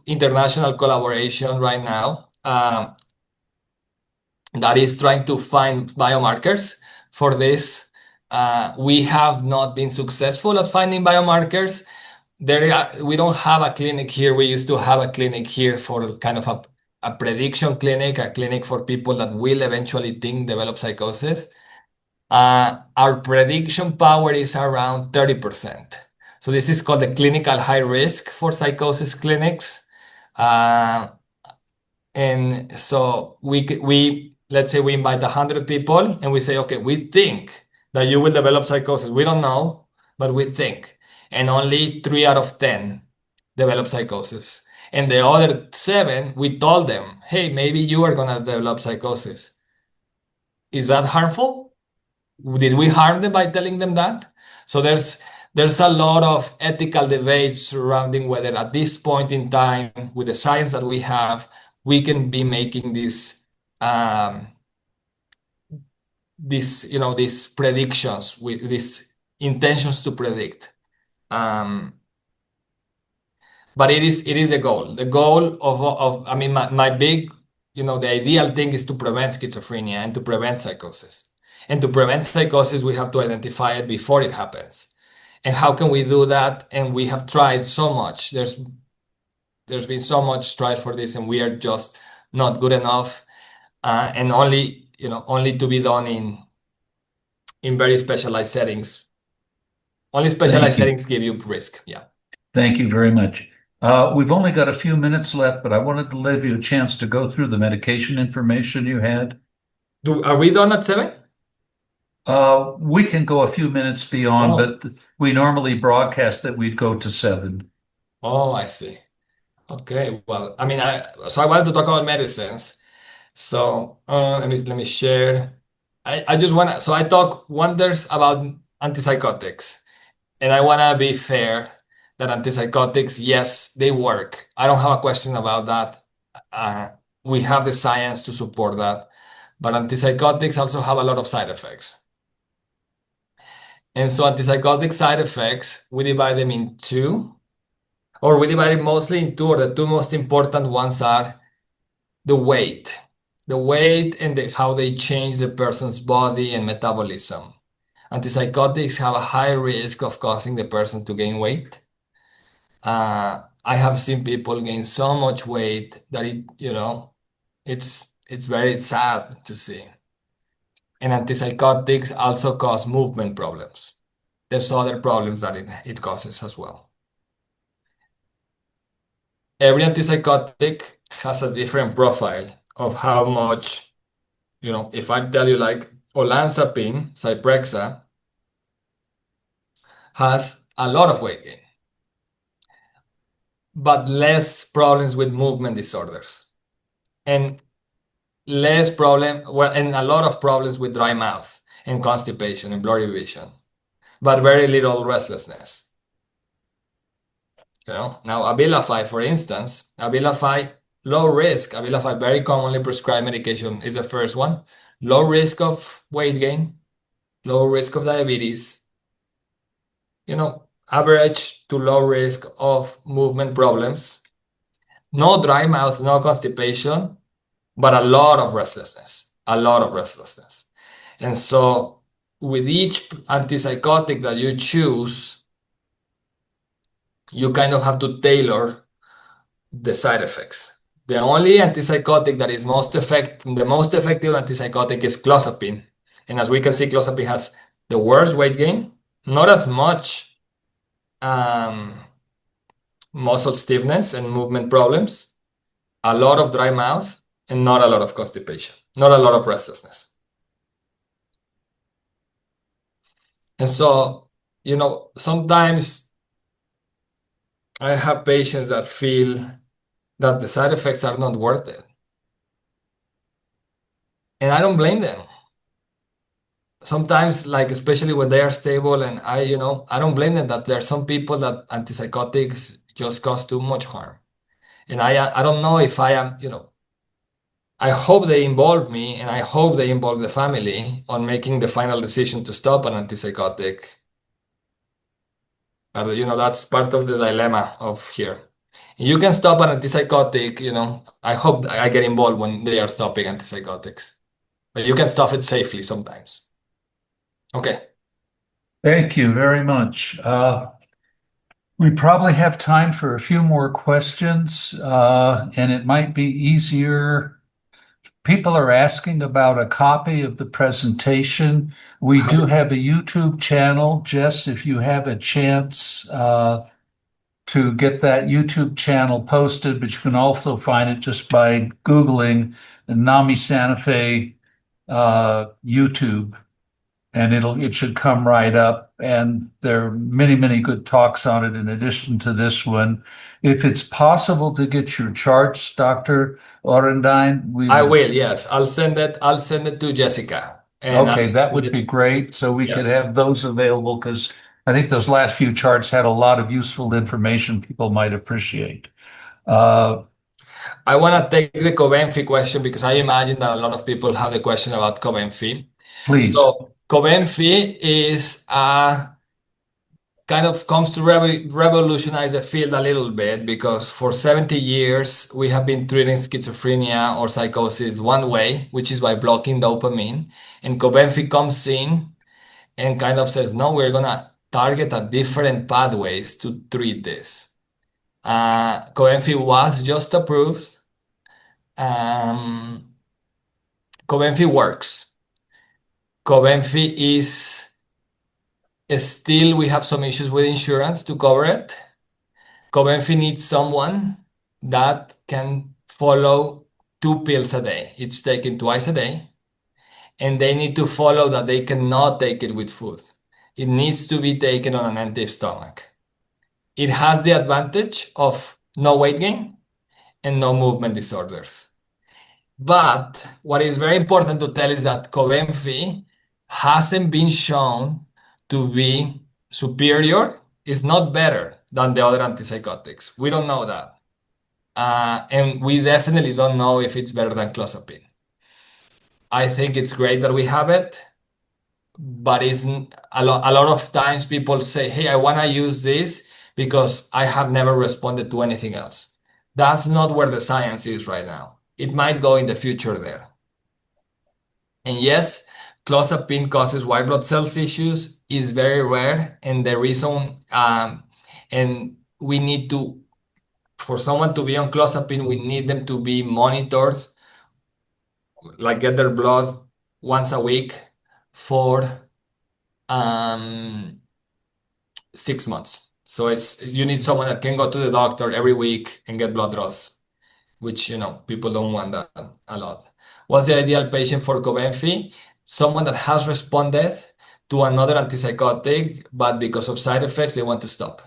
international collaboration right now that is trying to find biomarkers for this. We have not been successful at finding biomarkers. We don't have a clinic here. We used to have a clinic here for kind of a prediction clinic, a clinic for people that will eventually develop psychosis. Our prediction power is around 30%. So this is called the clinical high risk for psychosis clinics. And so let's say we invite 100 people and we say, okay, we think that you will develop psychosis. We don't know, but we think. And only 3 out of 10 develop psychosis. And the other 7, we told them, hey, maybe you are going to develop psychosis. Is that harmful? Did we harm them by telling them that? So there's a lot of ethical debates surrounding whether at this point in time, with the science that we have, we can be making these predictions with these intentions to predict. But it is a goal. The goal of I mean, my big, the ideal thing is to prevent schizophrenia and to prevent psychosis. And to prevent psychosis, we have to identify it before it happens. And how can we do that? And we have tried so much. There's been so much strive for this, and we are just not good enough. And only to be done in very specialized settings. Only specialized settings give you risk. Yeah. Thank you very much. We've only got a few minutes left, but I wanted to give you a chance to go through the medication information you had. Are we done at 7? We can go a few minutes beyond, but we normally broadcast that we'd go to 7. Oh, I see. Okay. Well, I mean, so I wanted to talk about medicines. So let me share. I just want to. So I talk wonders about antipsychotics, and I want to be fair that antipsychotics, yes, they work. I don't have a question about that. We have the science to support that. but antipsychotics also have a lot of side effects. And so antipsychotic side effects, we divide them in two, or we divide it mostly in two, or the two most important ones are the weight. The weight and how they change the person's body and metabolism. Antipsychotics have a high risk of causing the person to gain weight. I have seen people gain so much weight that it's very sad to see. And antipsychotics also cause movement problems. There's other problems that it causes as well. Every antipsychotic has a different profile of how much, if I tell you like olanzapine, Zyprexa, has a lot of weight gain, but less problems with movement disorders. And and a lot of problems with dry mouth and constipation and blurry vision, but very little restlessness. Now Abilify, for instance, low risk, Abilify, very commonly prescribed medication, is the first one. Low risk of weight gain, low risk of diabetes, average to low risk of movement problems, no dry mouth, no constipation, but a lot of restlessness. And so with each antipsychotic that you choose, you kind of have to tailor the side effects. The only antipsychotic that is the most effective antipsychotic is clozapine. And as we can see, clozapine has the worst weight gain, not as much muscle stiffness and movement problems, a lot of dry mouth, and not a lot of constipation, not a lot of restlessness. And so, sometimes I have patients that feel that the side effects are not worth it. And I don't blame them. Sometimes, like especially when they are stable, and I don't blame them that there are some people that antipsychotics just cause too much harm. And I don't know if I am, I hope they involve me and I hope they involve the family on making the final decision to stop an antipsychotic. But that's part of the dilemma of here. You can stop an antipsychotic, I hope I get involved when they are stopping antipsychotics. But you can stop it safely sometimes. Okay. Thank you very much. We probably have time for a few more questions, and it might be easier. People are asking about a copy of the presentation. We do have a YouTube channel. Jess, if you have a chance to get that YouTube channel posted, but you can also find it just by Googling NAMI Santa Fe YouTube, and it should come right up. And there are many, many good talks on it in addition to this one. If it's possible to get your charts, Dr. Orendain, I will, yes. I'll send it to Jessica. And okay, that would be great. So we could Yes. have those available, because I think those last few charts had a lot of useful information people might appreciate. I want to take the Cobenfy question because I imagine that a lot of people have the question about Cobenfy. Please. So Cobenfy is kind of comes to revolutionize the field a little bit, because for 70 years we have been treating schizophrenia or psychosis one way, which is by blocking dopamine. And Cobenfy comes in and kind of says, no, we're gonna target a different pathways to treat this. Cobenfy was just approved. Cobenfy works. Cobenfy is still, we have some issues with insurance to cover it. Cobenfy needs someone that can follow 2 pills a day. It's taken twice a day. And they need to follow that they cannot take it with food. It needs to be taken on an empty stomach. It has the advantage of no weight gain and no movement disorders. But what is very important to tell is that Cobenfy hasn't been shown to be superior, is not better than the other antipsychotics. We don't know that. And we definitely don't know if it's better than clozapine. I think it's great that we have it, but a lot of times people say, hey, I want to use this because I have never responded to anything else. That's not where the science is right now. It might go in the future there. And yes, clozapine causes white blood cells issues is very rare, and the reason and we need to for someone to be on clozapine, we need them to be monitored, like get their blood once a week for um 6 months. So it's you need someone that can go to the doctor every week and get blood draws, which people don't want that a lot. What's the ideal patient for Cobenfy? Someone that has responded to another antipsychotic, but because of side effects, they want to stop.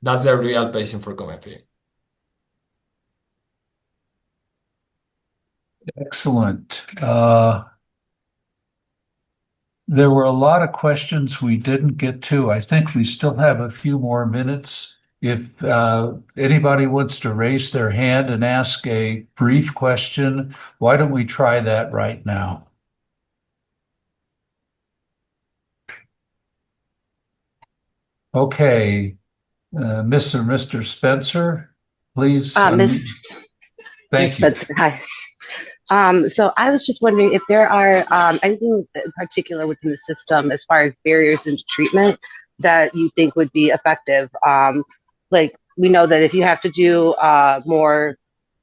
That's the real patient for Cobenfy. Excellent. There were a lot of questions we didn't get to. I think we still have a few more minutes. If anybody wants to raise their hand and ask a brief question, why don't we try that right now? Okay, Mr. Spencer, please unmute. Miss Thank you. Spencer, hi. So I was just wondering if there are anything in particular within the system as far as barriers into treatment that you think would be effective. Like we know that if you have to do more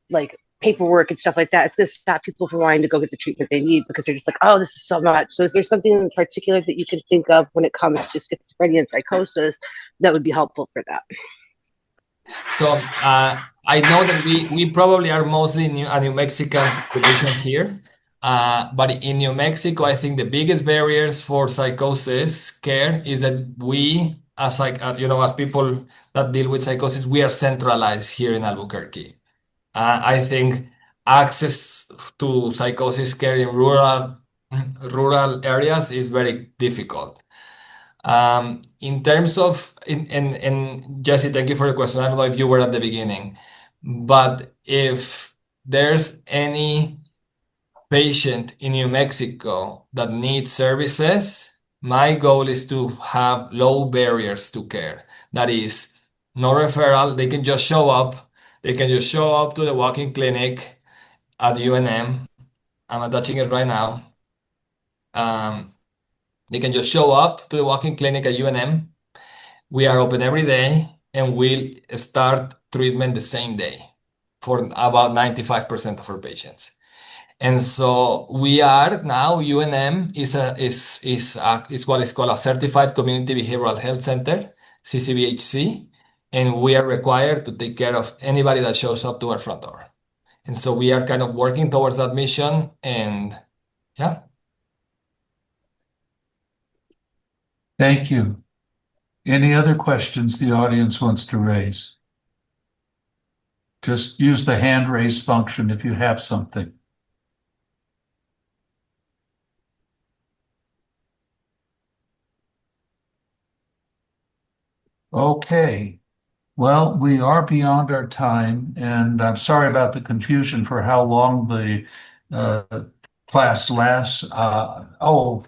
like paperwork and stuff like that, it's going to stop people from wanting to go get the treatment they need because they're just like, oh, this is so much. So is there something in particular that you can think of when it comes to schizophrenia and psychosis that would be helpful for that? So I know that we probably are mostly a New Mexican division here, but in New Mexico, I think the biggest barriers for psychosis care is that we, as like as people that deal with psychosis, we are centralized here in Albuquerque. I think access to psychosis care in rural areas is very difficult. In terms of, and Jesse, thank you for the question. I don't know if you were at the beginning, but if there's any patient in New Mexico that needs services, my goal is to have low barriers to care. That is, no referral. They can just show up. They can just show up to the walk-in clinic at UNM. I'm attaching it right now. They can just show up to the walk-in clinic at UNM. We are open every day, and we'll start treatment the same day for about 95% of our patients. And so we are now, UNM is what is called a Certified Community Behavioral Health Center, CCBHC, and we are required to take care of anybody that shows up to our front door. And so we are kind of working towards that mission, and yeah. Thank you. Any other questions the audience wants to raise? Just use the hand raise function if you have something. Okay. Well, we are beyond our time, and I'm sorry about the confusion for how long the class lasts. Well,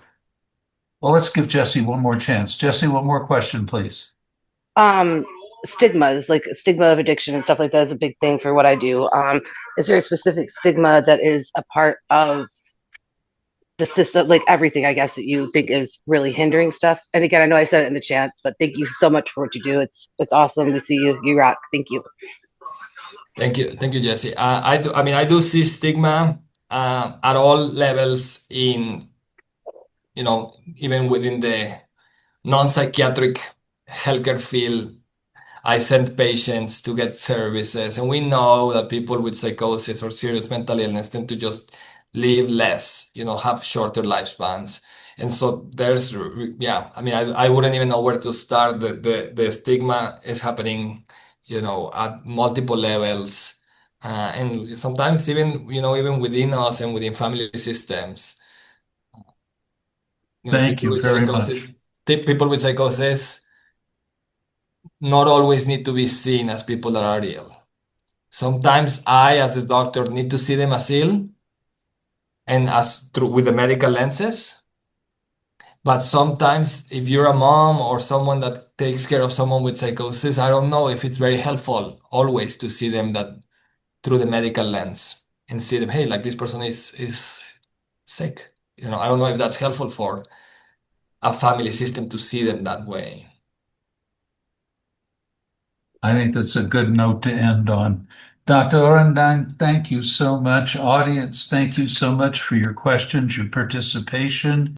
let's give Jesse one more chance. Jesse, one more question, please. Stigmas, like stigma of addiction and stuff like that is a big thing for what I do. Is there a specific stigma that is a part of the system, like everything, I guess, that you think is really hindering stuff? And again, I know I said it in the chat, but thank you so much for what you do. It's awesome to see you. You rock. Thank you. Thank you, Jesse. I do see stigma at all levels in, even within the non-psychiatric healthcare field. I send patients to get services, and we know that people with psychosis or serious mental illness tend to just live less, have shorter lifespans. And so I wouldn't even know where to start. The stigma is happening, at multiple levels. And sometimes even within us and within family systems. Thank you very much. People with psychosis not always need to be seen as people that are ill. Sometimes I, as the doctor, need to see them as ill and as through with the medical lenses. But sometimes if you're a mom or someone that takes care of someone with psychosis, I don't know if it's very helpful always to see them that through the medical lens and see them, hey, like this person is sick. I don't know if that's helpful for a family system to see them that way. I think that's a good note to end on. Dr. Orendain, thank you so much. Audience, thank you so much for your questions, your participation.